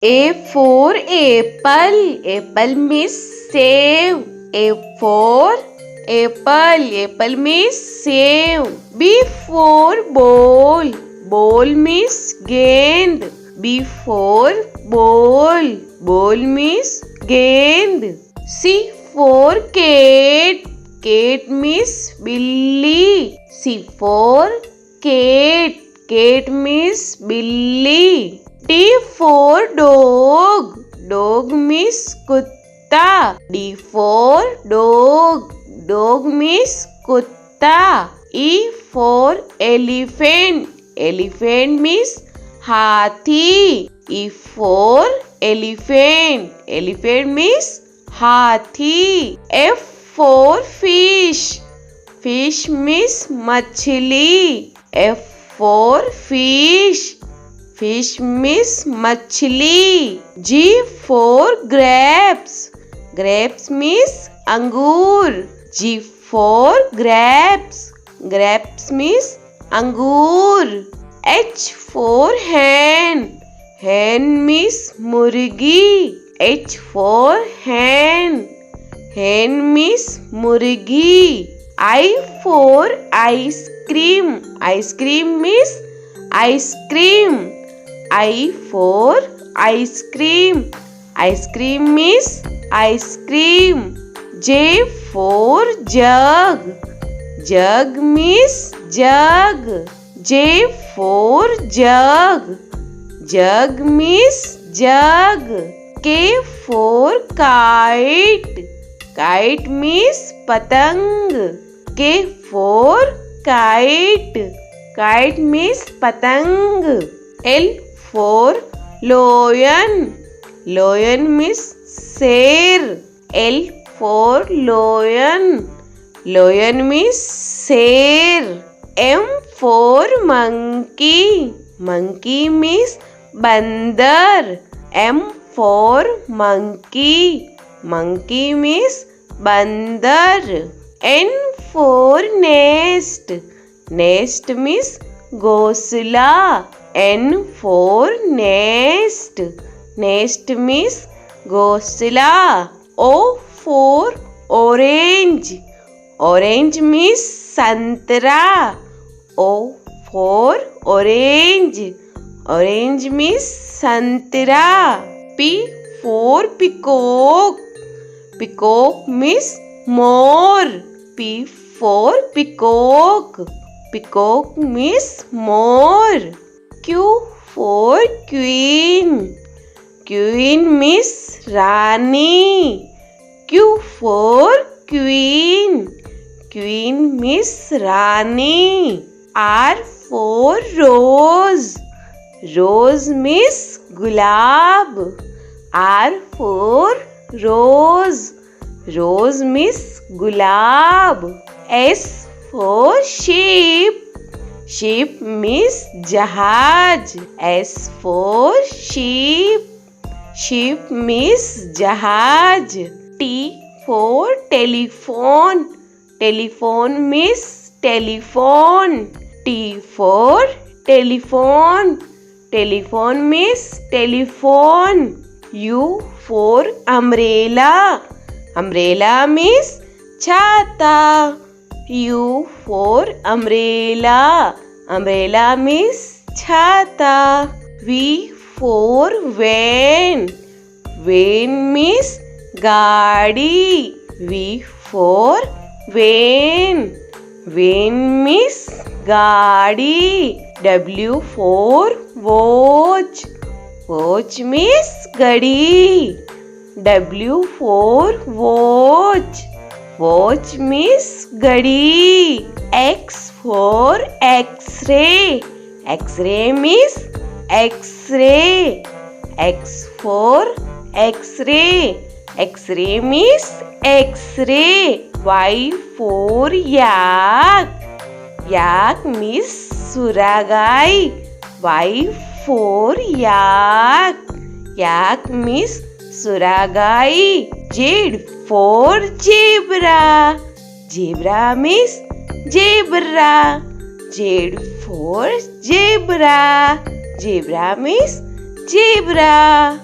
A for apple. Apple means save. A for apple. Apple means save. B for ball. Ball means gend. B for ball. Ball means gend. C for cat. Cat means billy. C for cat. Cat means billy. D for dog. Dog means kutta. D for dog. Dog means kutta. E for elephant. Elephant means hathi. E for elephant. Elephant means hathi. F for fish. Fish means machli. F for fish. Fish means machli. G for grapes. Grapes means angur. G for grapes. Grapes means angur. H for hen. Hen means murgi. H for hen. Hen means murgi. I for ice cream. Ice cream means ice cream. I for ice cream. Ice cream means ice cream. J for jug. Jug means jug. J for jug. Jug means jug. K for kite. Kite means patang. K for kite. Kite means patang. L for lion. Lion means sher. L for lion. Lion means sher. M for monkey. Monkey means bandar. M for monkey. Monkey means bandar. N for nest. Nest means ghosla. N for nest. Nest means ghosla. O for orange. Orange means santra. O for orange. Orange means santra. P for peacock. Peacock means more. P for peacock. Peacock means more. Q for queen. Queen means Rani. Q for queen. Queen means Rani. R for rose. Rose means gulab. R for rose. Rose means gulab. S for sheep. Sheep means jahaj. S for sheep. Sheep means jahaj. T for telephone. Telephone means telephone. T for telephone. Telephone means telephone. U for umbrella. Umbrella means chhata. U for umbrella. Umbrella means chhata. V for van. Van means gaadi. V for van. Van means gaadi. W for watch. Watch means gadi. W for watch. Watch means gadi. X for X-ray. X-ray means X-ray. X for X-ray. X-ray means X-ray. Y for yak. Yak means suragai. Y for yak. Yak means suragai. Z for zebra. Zebra means zebra. Z for zebra. Zebra means zebra.